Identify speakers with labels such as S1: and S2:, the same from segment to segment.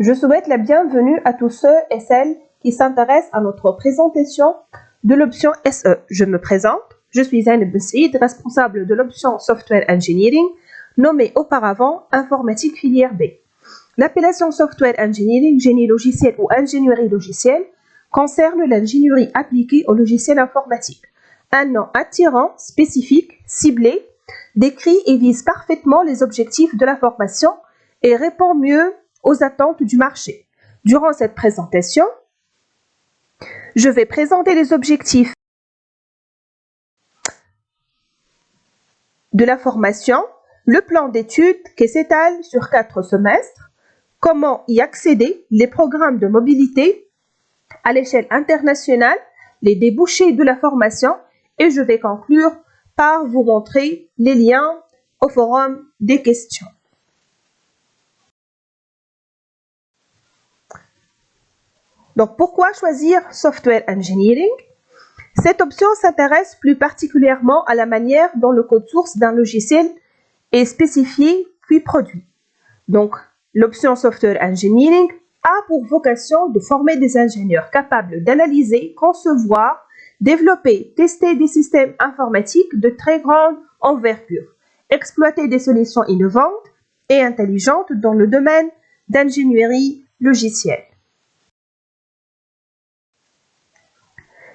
S1: Je souhaite la bienvenue à tous ceux et celles qui s'intéressent à notre présentation de l'option SE. Je me présente, je suis Zainab Bensaïd, responsable de l'option Software Engineering, nommée auparavant Informatique filière B. L'appellation Software Engineering, génie logiciel ou ingénierie logicielle, concerne l'ingénierie appliquée au logiciel informatique. Un nom attirant, spécifique, ciblé, décrit et vise parfaitement les objectifs de la formation et répond mieux aux attentes du marché. Durant cette présentation, je vais présenter les objectifs de la formation, le plan d'études qui s'étale sur 4 semestres, comment y accéder, les programmes de mobilité à l'échelle internationale, les débouchés de la formation et je vais conclure par vous montrer les liens au forum des questions. Donc, pourquoi choisir Software Engineering? Cette option s'intéresse plus particulièrement à la manière dont le code source d'un logiciel est spécifié puis produit. Donc, l'option Software Engineering a pour vocation de former des ingénieurs capables d'analyser, concevoir, développer, tester des systèmes informatiques de très grande envergure, exploiter des solutions innovantes et intelligentes dans le domaine d'ingénierie logicielle.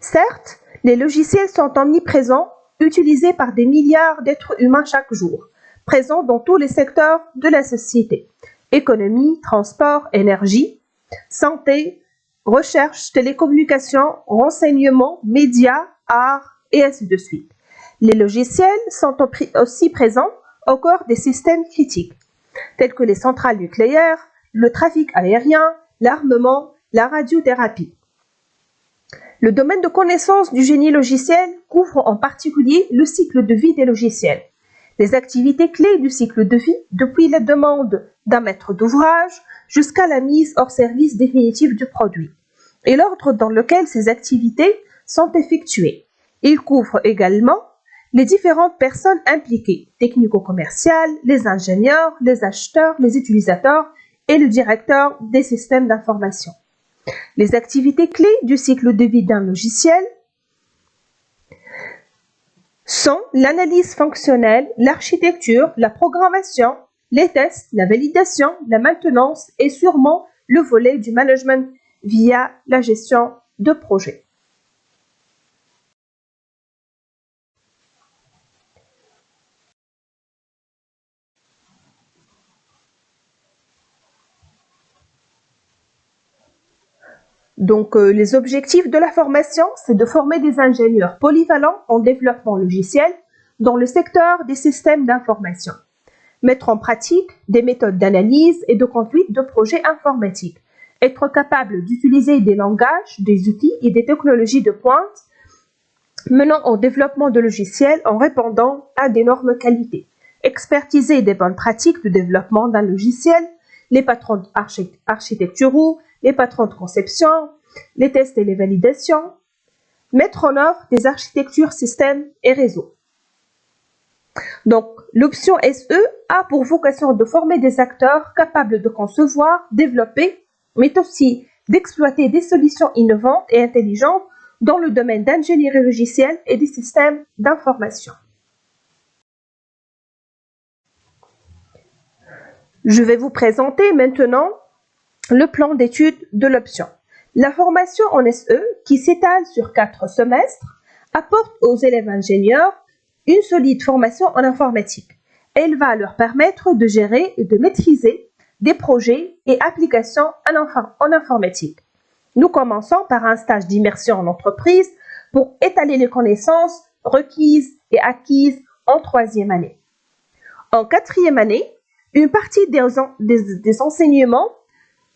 S1: Certes, les logiciels sont omniprésents, utilisés par des milliards d'êtres humains chaque jour, présents dans tous les secteurs de la société. Économie, transport, énergie, santé, recherche, télécommunications, renseignements, médias, arts et ainsi de suite. Les logiciels sont aussi présents au cœur des systèmes critiques, tels que les centrales nucléaires, le trafic aérien, l'armement, la radiothérapie. Le domaine de connaissance du génie logiciel couvre en particulier le cycle de vie des logiciels, les activités clés du cycle de vie, depuis la demande d'un maître d'ouvrage jusqu'à la mise hors service définitive du produit, et l'ordre dans lequel ces activités sont effectuées. Il couvre également les différentes personnes impliquées, technico-commerciales, les ingénieurs, les acheteurs, les utilisateurs et le directeur des systèmes d'information. Les activités clés du cycle de vie d'un logiciel sont l'analyse fonctionnelle, l'architecture, la programmation, les tests, la validation, la maintenance et sûrement le volet du management via la gestion de projet. Donc, les objectifs de la formation, c'est de former des ingénieurs polyvalents en développement logiciel dans le secteur des systèmes d'information. Mettre en pratique des méthodes d'analyse et de conduite de projets informatiques. Être capable d'utiliser des langages, des outils et des technologies de pointe menant au développement de logiciels en répondant à des normes qualité. Expertiser des bonnes pratiques de développement d'un logiciel, les patrons architecturaux, les patrons de conception, les tests et les validations, mettre en œuvre des architectures systèmes et réseaux. Donc, l'option SE a pour vocation de former des acteurs capables de concevoir, développer, mais aussi d'exploiter des solutions innovantes et intelligentes dans le domaine d'ingénierie logicielle et des systèmes d'information. Je vais vous présenter maintenant le plan d'études de l'option. La formation en SE, qui s'étale sur 4 semestres, apporte aux élèves ingénieurs une solide formation en informatique. Elle va leur permettre de gérer et de maîtriser des projets et applications en informatique. Nous commençons par un stage d'immersion en entreprise pour étaler les connaissances requises et acquises en 3e année. En 4e année, une partie des enseignements,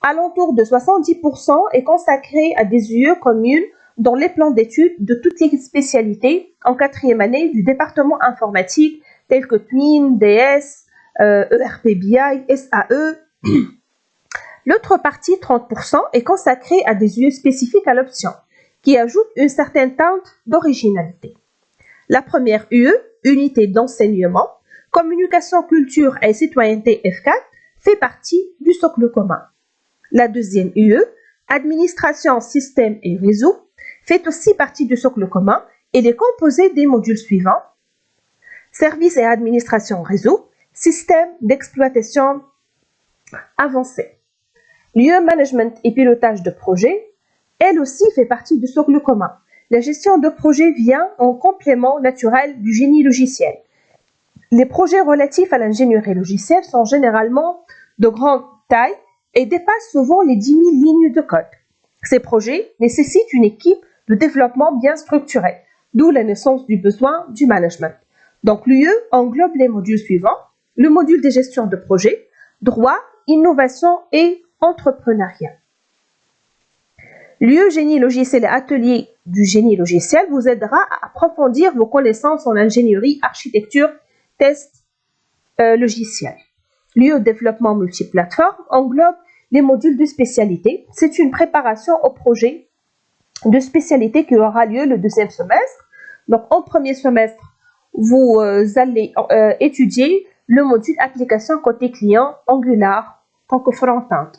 S1: alentour de 70%, est consacrée à des UE communes dans les plans d'études de toutes les spécialités en 4e année du département informatique tels que TWIN, DS, ERP-BI, SAE. L'autre partie, 30%, est consacrée à des UE spécifiques à l'option, qui ajoutent une certaine teinte d'originalité. La première UE, unité d'enseignement, communication, culture et citoyenneté F4, fait partie du socle commun. La deuxième UE, administration, système et réseau, fait aussi partie du socle commun. Elle est composée des modules suivants: services et administration réseau, système d'exploitation avancé. L'UE management et pilotage de projet, elle aussi fait partie du socle commun. La gestion de projet vient en complément naturel du génie logiciel. Les projets relatifs à l'ingénierie logicielle sont généralement de grande taille et dépassent souvent les 10 000 lignes de code. Ces projets nécessitent une équipe de développement bien structurée, d'où la naissance du besoin du management. Donc l'UE englobe les modules suivants: le module de gestion de projet, droit, innovation et entrepreneuriat. L'UE génie logiciel et atelier du génie logiciel vous aidera à approfondir vos connaissances en ingénierie, architecture, test logiciel. L'UE développement multiplateforme englobe les modules de spécialité. C'est une préparation au projet de spécialité qui aura lieu le deuxième semestre. Donc en premier semestre, vous allez étudier le module application côté client Angular en tant que front-end.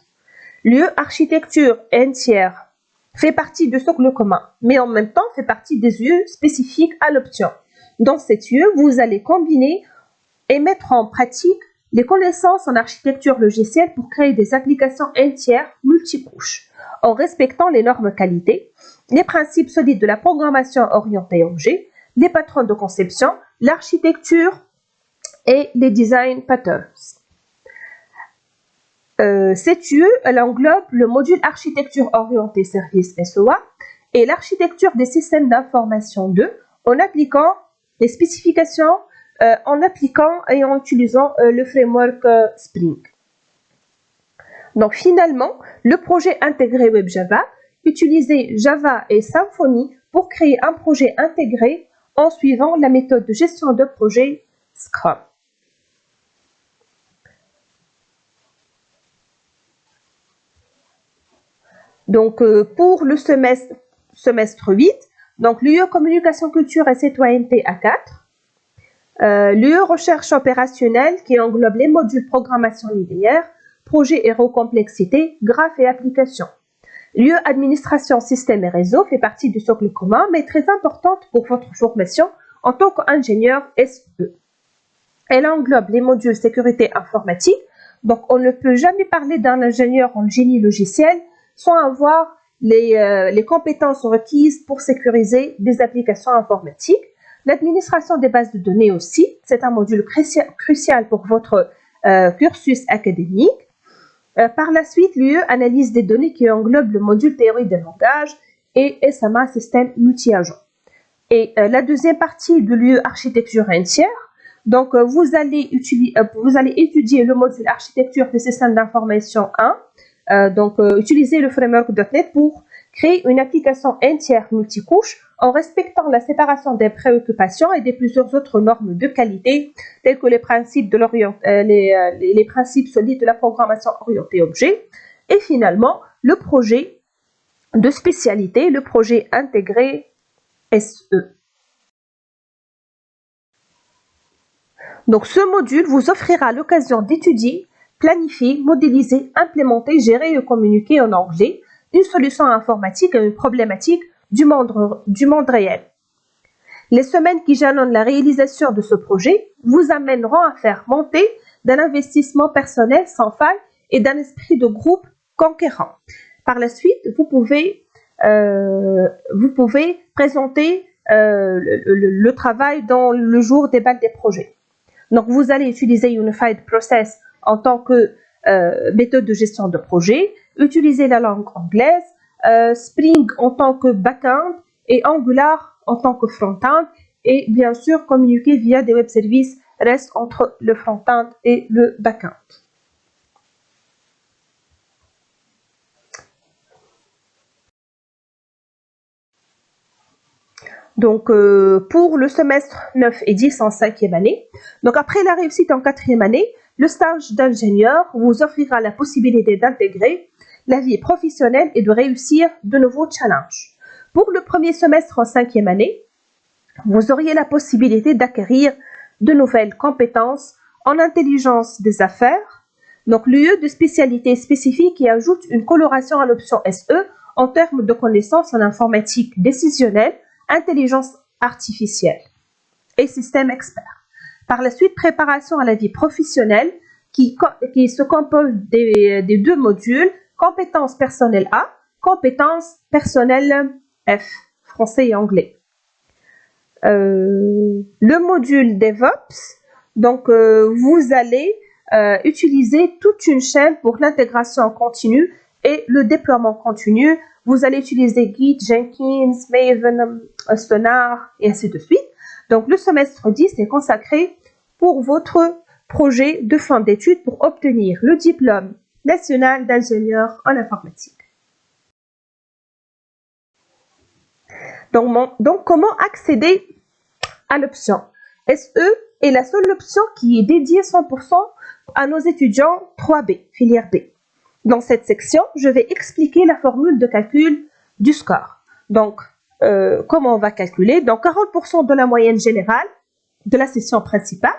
S1: L'UE architecture entière fait partie du socle commun, mais en même temps fait partie des UE spécifiques à l'option. Dans cette UE, vous allez combiner et mettre en pratique les connaissances en architecture logicielle pour créer des applications entières multicouches, en respectant les normes qualité, les principes solides de la programmation orientée objet, les patrons de conception, l'architecture et les design patterns. Cette UE, elle englobe le module architecture orientée service SOA et l'architecture des systèmes d'information 2 en appliquant les spécifications, en appliquant et en utilisant le framework Spring. Donc finalement, le projet intégré Web Java, utilisez Java et Symfony pour créer un projet intégré en suivant la méthode de gestion de projet Scrum. Donc pour le semestre 8, donc l'UE communication culture et citoyenneté A4, l'UE recherche opérationnelle qui englobe les modules programmation linéaire, projet et complexité, graphes et applications. L'UE administration système et réseau fait partie du socle commun, mais très importante pour votre formation en tant qu'ingénieur SE. Elle englobe les modules sécurité informatique, donc on ne peut jamais parler d'un ingénieur en génie logiciel sans avoir les compétences requises pour sécuriser des applications informatiques. L'administration des bases de données aussi, c'est un module crucial pour votre cursus académique. Par la suite, l'UE analyse des données qui englobe le module théorie des langages et SMA, système multi-agent. Et la deuxième partie de l'UE architecture entière, donc vous allez étudier le module architecture des systèmes d'information 1, utiliser le framework .NET pour créer une application entière multicouche en respectant la séparation des préoccupations et des plusieurs autres normes de qualité telles que les principes, les principes solides de la programmation orientée objet et finalement le projet de spécialité, le projet intégré SE. Donc ce module vous offrira l'occasion d'étudier, planifier, modéliser, implémenter, gérer et communiquer en anglais une solution informatique à une problématique du monde réel. Les semaines qui jalonnent la réalisation de ce projet vous amèneront à faire monter d'un investissement personnel sans faille et d'un esprit de groupe conquérant. Par la suite, vous pouvez présenter le travail dans le jour des bacs des projets. Donc, vous allez utiliser Unified Process en tant que méthode de gestion de projet, utiliser la langue anglaise, Spring en tant que back-end et Angular en tant que front-end et bien sûr communiquer via des web services REST entre le front-end et le back-end. Donc, pour le semestre 9 et 10 en 5e année, donc après la réussite en 4e année, le stage d'ingénieur vous offrira la possibilité d'intégrer la vie professionnelle et de réussir de nouveaux challenges. Pour le premier semestre en 5e année, vous auriez la possibilité d'acquérir de nouvelles compétences en intelligence des affaires, Donc, l'UE de spécialité spécifique qui ajoute une coloration à l'option SE en termes de connaissances en informatique décisionnelle, intelligence artificielle et système expert. Par la suite, préparation à la vie professionnelle qui se compose des deux modules, compétences personnelles A, compétences personnelles F, français et anglais. Le module DevOps, donc vous allez utiliser toute une chaîne pour l'intégration continue et le déploiement continu. Vous allez utiliser Git, Jenkins, Maven, Sonar et ainsi de suite. Donc le semestre 10 est consacré pour votre projet de fin d'études pour obtenir le diplôme national d'ingénieur en informatique. Donc comment accéder à l'option SE est la seule option qui est dédiée 100% à nos étudiants 3B, filière B. Dans cette section, je vais expliquer la formule de calcul du score. Donc, comment on va calculer? Donc, 40% de la moyenne générale de la session principale,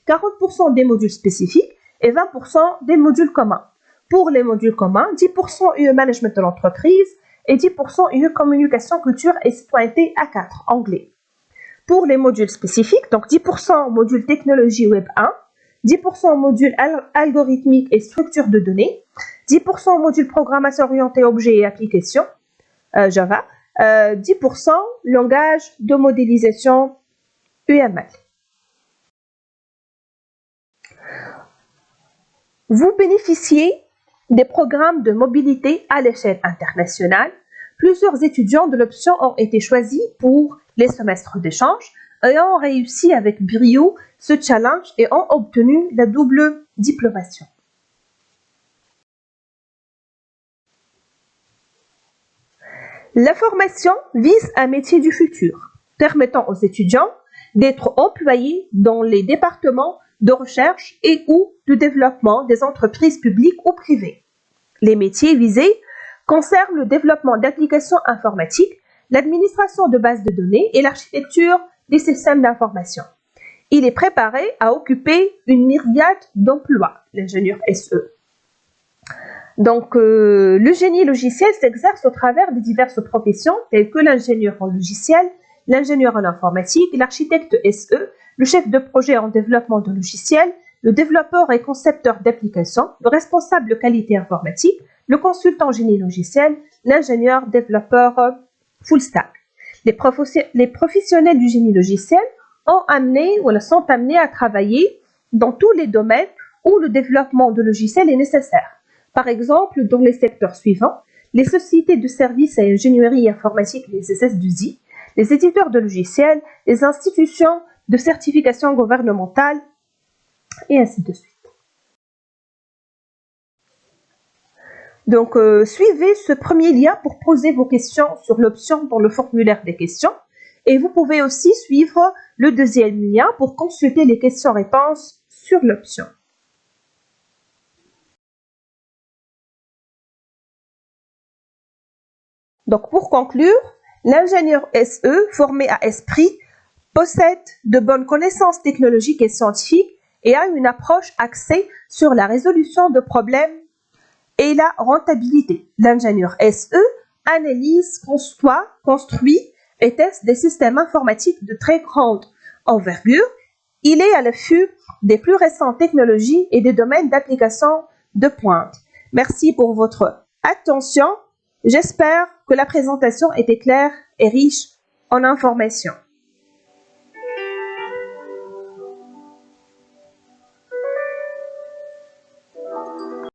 S1: 40% des modules spécifiques et 20% des modules communs. Pour les modules communs, 10% UE Management de l'entreprise et 10% UE Communication, Culture et Citoyenneté A4, anglais. Pour les modules spécifiques, donc 10% module Technologie Web 1, 10% module Algorithmique et Structure de données, 10% module Programmation orientée Objets et Applications, Java, 10% Langage de modélisation UML. Vous bénéficiez des programmes de mobilité à l'échelle internationale. Plusieurs étudiants de l'option ont été choisis pour les semestres d'échange et ont réussi avec brio ce challenge et ont obtenu la double diplomation. La formation vise un métier du futur, permettant aux étudiants d'être employés dans les départements de recherche et ou de développement des entreprises publiques ou privées. Les métiers visés concernent le développement d'applications informatiques, l'administration de bases de données et l'architecture des systèmes d'information. Il est préparé à occuper une myriade d'emplois, l'ingénieur SE. Donc, le génie logiciel s'exerce au travers de diverses professions telles que l'ingénieur en logiciel, l'ingénieur en informatique, l'architecte SE, le chef de projet en développement de logiciels, le développeur et concepteur d'applications, le responsable de qualité informatique, le consultant génie logiciel, l'ingénieur développeur full stack. Les professionnels du génie logiciel sont amenés à travailler dans tous les domaines où le développement de logiciels est nécessaire. Par exemple, dans les secteurs suivants, les sociétés de services et ingénierie informatique, les SS2I, les éditeurs de logiciels, les institutions de certification gouvernementale, et ainsi de suite. Donc, suivez ce premier lien pour poser vos questions sur l'option dans le formulaire des questions. Et vous pouvez aussi suivre le deuxième lien pour consulter les questions-réponses sur l'option. Donc, pour conclure, l'ingénieur SE formé à Esprit possède de bonnes connaissances technologiques et scientifiques et a une approche axée sur la résolution de problèmes et la rentabilité. L'ingénieur SE analyse, construit et teste des systèmes informatiques de très grande envergure. Il est à l'affût des plus récentes technologies et des domaines d'application de pointe. Merci pour votre attention. J'espère que la présentation était claire et riche en informations.